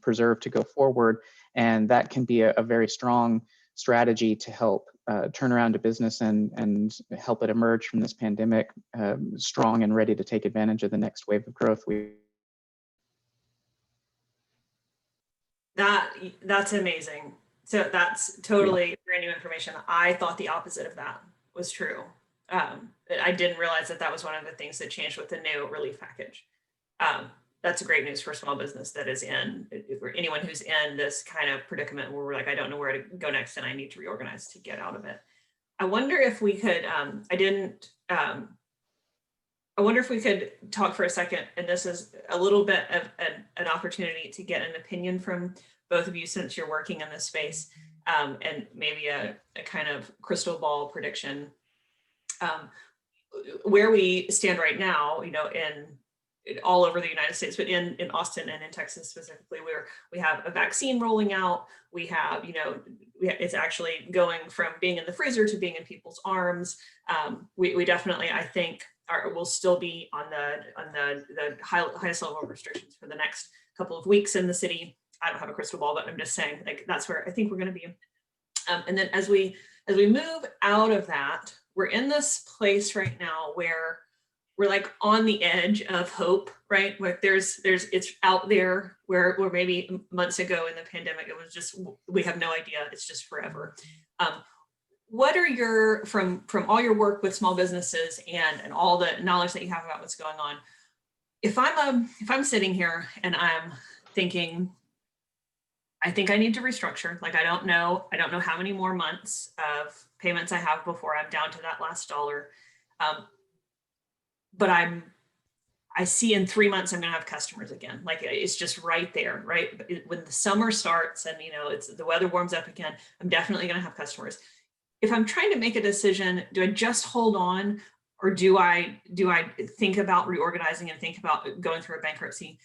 preserve to go forward. And that can be a very strong strategy to help turn around a business and help it emerge from this pandemic strong and ready to take advantage of the next wave of growth. That's amazing. So that's totally brand new information. I thought the opposite of that was true. I didn't realize that was one of the things that changed with the new relief package. That's great news for small business that is for anyone who's in this kind of predicament where we're like, I don't know where to go next and I need to reorganize to get out of it. I wonder if we could, I wonder if we could talk for a second, and this is a little bit of an opportunity to get an opinion from both of you since you're working in this space, and maybe a kind of crystal ball prediction. Where we stand right now, in all over the United States, but in Austin and in Texas specifically, where we have a vaccine rolling out, we have, it's actually going from being in the freezer to being in people's arms. We definitely, I think, will still be on the highest level of restrictions for the next couple of weeks in the city. I don't have a crystal ball, but I'm just saying, like, that's where I think we're going to be. And then as we move out of that, we're in this place right now where we're like on the edge of hope, right? Where it's out there where maybe months ago in the pandemic, it was just, we have no idea, it's just forever. What are from all your work with small businesses and all the knowledge that you have about what's going on, if I'm sitting here and I'm thinking, I think I need to restructure, like I don't know how many more months of payments I have before I'm down to that last dollar. But I see in 3 months I'm gonna have customers again. Like it's just right there, right? When the summer starts and the weather warms up again, I'm definitely gonna have customers. If I'm trying to make a decision, do I just hold on, or do I think about reorganizing and think about going through a bankruptcy?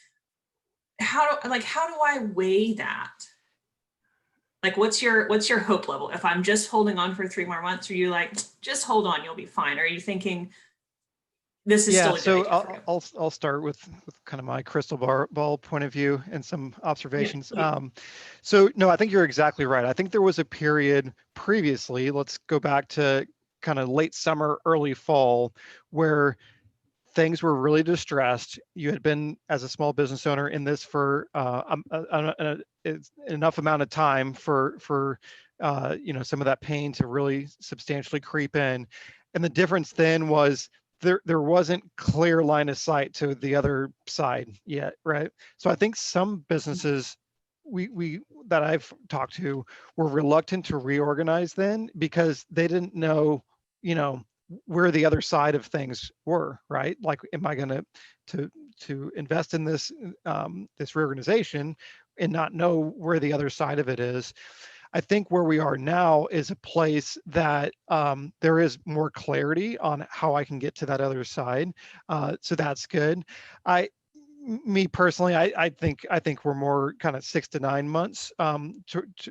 How do I weigh that? Like, what's your hope level? If I'm just holding on for 3 more months, are you like, just hold on, you'll be fine? Or are you thinking this is still a so good idea for you? I'll start with kind of my crystal ball point of view and some observations. Yeah. So no, I think you're exactly right. I think there was a period previously, let's go back to kind of late summer, early fall, where things were really distressed. You had been, as a small business owner, in this for enough amount of time for some of that pain to really substantially creep in. And the difference then was there wasn't clear line of sight to the other side yet, right? So I think some businesses we that I've talked to were reluctant to reorganize then because they didn't know, where the other side of things were, right? Like, am I going to invest in this this reorganization and not know where the other side of it is? I think where we are now is a place that there is more clarity on how I can get to that other side. So that's good. Me personally, I think we're more kind of 6 to 9 months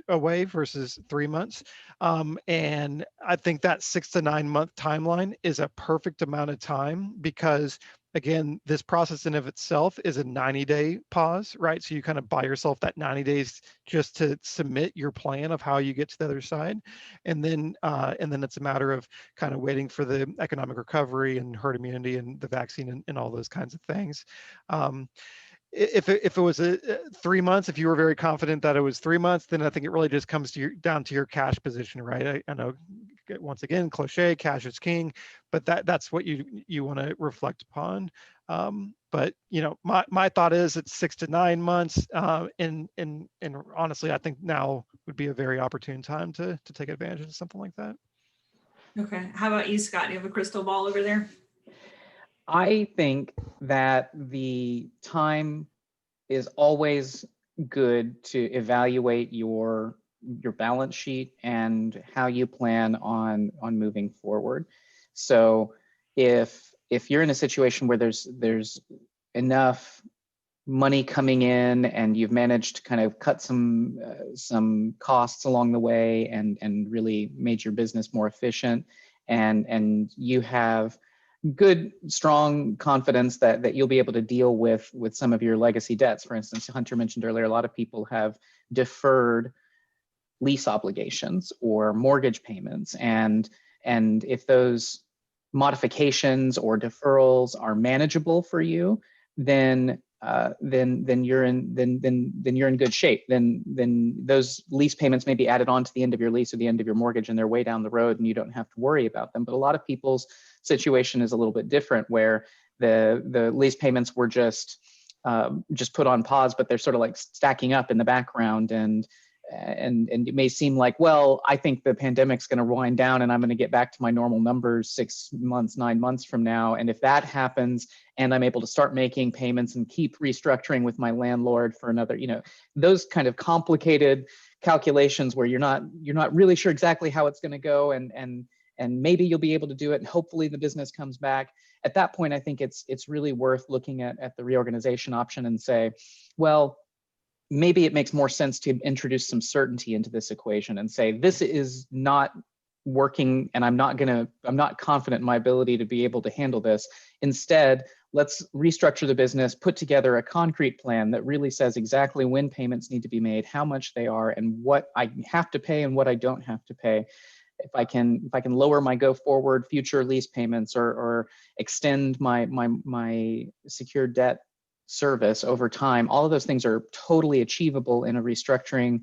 away versus 3 months. And I think that 6 to 9 month timeline is a perfect amount of time because, again, this process in of itself is a 90-day pause, right? So you kind of buy yourself that 90 days just to submit your plan of how you get to the other side. And then it's a matter of kind of waiting for the economic recovery and herd immunity and the vaccine and all those kinds of things. if it was 3 months, if you were very confident that it was 3 months, then I think it really just comes to down to your cash position, right? I know, once again, cliche, cash is king, but that's what you want to reflect upon. But my thought is it's 6 to 9 months, and honestly, I think now would be a very opportune time to take advantage of something like that. Okay. How about you, Scott? Do you have a crystal ball over there? I think that the time is always good to evaluate your balance sheet and how you plan on moving forward. So if you're in a situation where there's enough money coming in and you've managed to kind of cut some costs along the way and really made your business more efficient, and you have good, strong confidence that you'll be able to deal with some of your legacy debts. For instance, Hunter mentioned earlier, a lot of people have deferred lease obligations or mortgage payments, and if those modifications or deferrals are manageable for you, then you're in good shape. Then those lease payments may be added on to the end of your lease or the end of your mortgage, and they're way down the road, and you don't have to worry about them. But a lot of people's situation is a little bit different, where the lease payments were just put on pause, but they're sort of like stacking up in the background, and it may seem like, well, I think the pandemic's going to wind down and I'm going to get back to my normal numbers 6 months, 9 months from now. And if that happens and I'm able to start making payments and keep restructuring with my landlord for another, those kind of complicated calculations where you're not really sure exactly how it's going to go, and maybe you'll be able to do it, and hopefully the business comes back. At that point, I think it's really worth looking at the reorganization option and say, well, maybe it makes more sense to introduce some certainty into this equation and say, this is not working and I'm not confident in my ability to be able to handle this. Instead, let's restructure the business, put together a concrete plan that really says exactly when payments need to be made, how much they are, and what I have to pay and what I don't have to pay. If I can lower my go forward future lease payments or extend my secured debt service over time, all of those things are totally achievable in a restructuring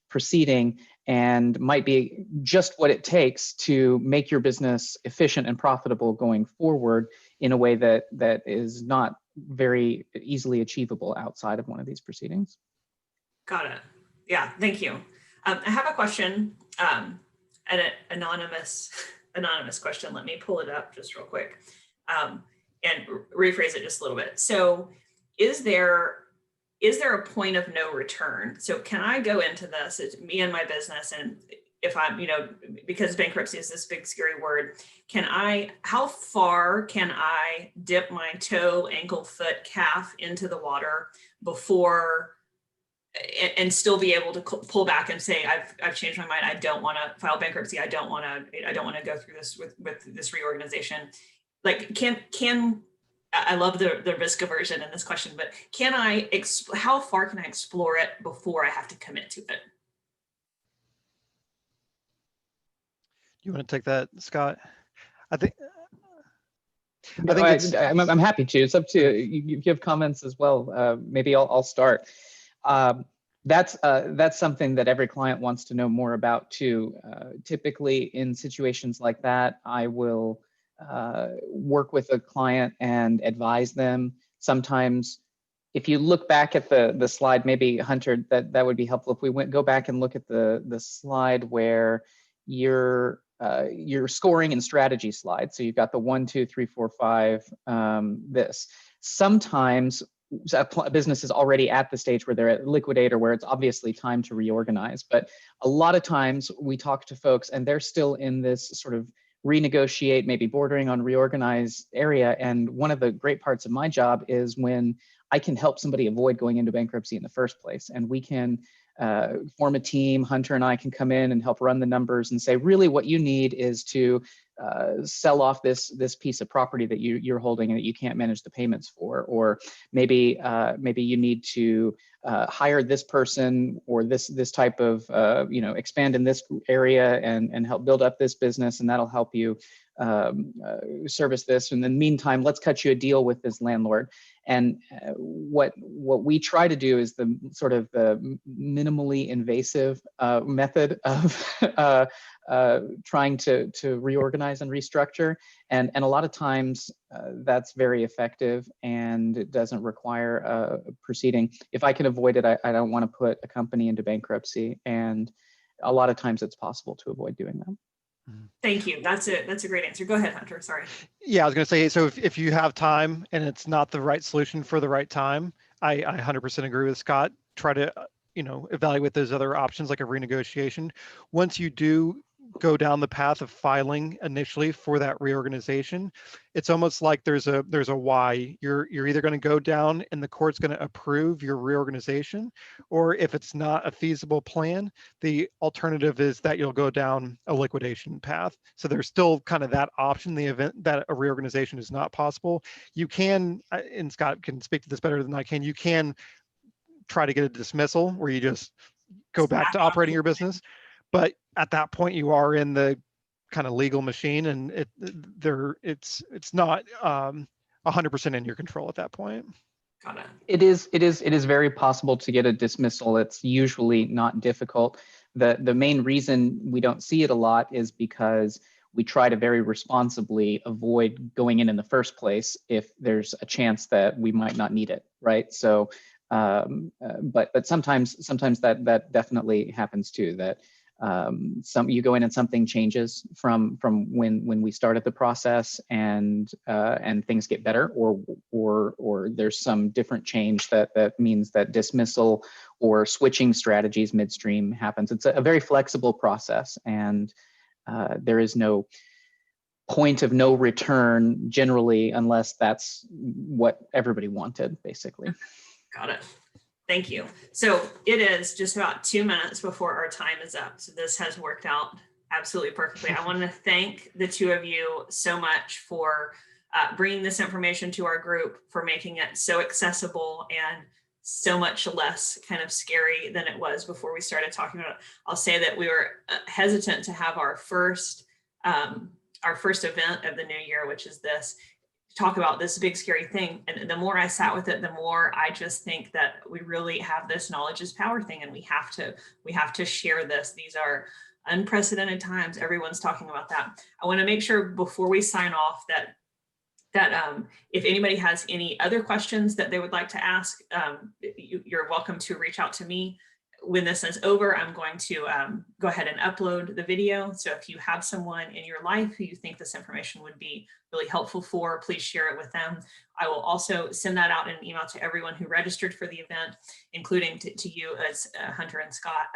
proceeding and might be just what it takes to make your business efficient and profitable going forward in a way that is not very easily achievable outside of one of these proceedings. Got it. Yeah, thank you. I have a question, an anonymous question. Let me pull it up just real quick and rephrase it just a little bit. So is there a point of no return? So can I go into this, it's me and my business, and if I'm, because bankruptcy is this big scary word, how far can I dip my toe, ankle, foot, calf into the water before and still be able to pull back and say, I've changed my mind. I don't want to file bankruptcy. I don't want to go through this with this reorganization. Like, I love the risk aversion in this question, but how far can I explore it before I have to commit to it? You want to take that, Scott? I'm happy to. It's up to you. Give comments as well. Maybe I'll start. That's something that every client wants to know more about too. Typically in situations like that, I will work with a client and advise them. Sometimes, if you look back at the slide, maybe Hunter, that would be helpful. If we go back and look at the slide where your scoring and strategy slide. So you've got the 1, 2, 3, 4, 5. This sometimes a business is already at the stage where they're at liquidate or where it's obviously time to reorganize. But a lot of times we talk to folks and they're still in this sort of renegotiate, maybe bordering on reorganize area. And one of the great parts of my job is when I can help somebody avoid going into bankruptcy in the first place. And we can form a team. Hunter and I can come in and help run the numbers and say, really what you need is to sell off this piece of property that you're holding and that you can't manage the payments for, or maybe you need to hire this person or this type of expand in this area and help build up this business, and that'll help you service this. And in the meantime, let's cut you a deal with this landlord. And what we try to do is the sort of the minimally invasive method of trying to reorganize and restructure. And a lot of times that's very effective and it doesn't require a proceeding. If I can avoid it, I don't want to put a company into bankruptcy. And a lot of times it's possible to avoid doing that. Thank you. That's a great answer. Go ahead, Hunter. Sorry. Yeah, I was going to say, so if you have time and it's not the right solution for the right time, I 100% agree with Scott. Try to, evaluate those other options like a renegotiation. Once you do go down the path of filing initially for that reorganization, it's almost like there's a why. You're either going to go down and the court's going to approve your reorganization, or if it's not a feasible plan, the alternative is that you'll go down a liquidation path. So there's still kind of that option. The event that a reorganization is not possible, you can, and Scott can speak to this better than I can, you can try to get a dismissal where you just go back to operating your business. But at that point, you are in the kind of legal machine, and it's not 100% in your control at that point. Got it. It is very possible to get a dismissal. It's usually not difficult. The main reason we don't see it a lot is because we try to very responsibly avoid going in the first place if there's a chance that we might not need it, right? So, but sometimes that definitely happens too. That you go in and something changes from when we started the process, and things get better, or there's some different change that means that dismissal or switching strategies midstream happens. It's a very flexible process, and there is no point of no return generally, unless that's what everybody wanted, basically. Got it. Thank you. So it is just about 2 minutes before our time is up. So this has worked out absolutely perfectly. I want to thank the two of you so much for bringing this information to our group, for making it so accessible and so much less kind of scary than it was before we started talking about it. I'll say that we were hesitant to have our first event of the new year, which is this, talk about this big scary thing. And the more I sat with it, the more I just think that we really have this knowledge is power thing, and we have to share this. These are unprecedented times. Everyone's talking about that. I want to make sure before we sign off that if anybody has any other questions that they would like to ask, you're welcome to reach out to me. When this is over, I'm going to go ahead and upload the video. So if you have someone in your life who you think this information would be really helpful for, please share it with them. I will also send that out in an email to everyone who registered for the event, including to you as Hunter and Scott,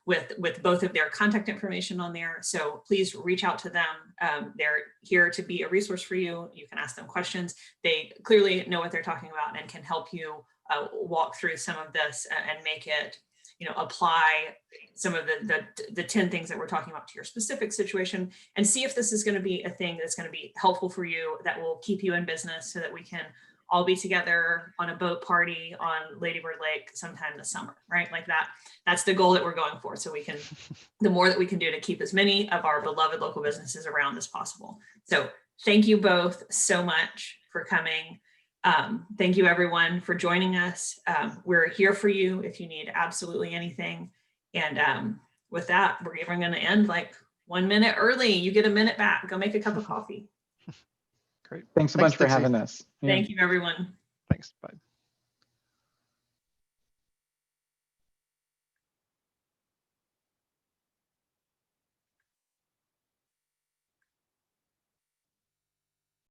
with both of their contact information on there. So please reach out to them. They're here to be a resource for you. You can ask them questions. They clearly know what they're talking about and can help you walk through some of this and make it, apply some of the 10 things that we're talking about to your specific situation, and see if this is going to be a thing that's going to be helpful for you, that will keep you in business, so that we can all be together on a boat party on Lady Bird Lake sometime this summer, right? Like that's the goal that we're going for. So we can, the more that we can do to keep as many of our beloved local businesses around as possible. So thank you both so much for coming. Thank you everyone for joining us. We're here for you if you need absolutely anything. And with that, we're even going to end like 1 minute early. You get a minute back. Go make a cup of coffee. Great. Thanks a bunch for Dixie. having us. Thank you, everyone. Thanks. Bye.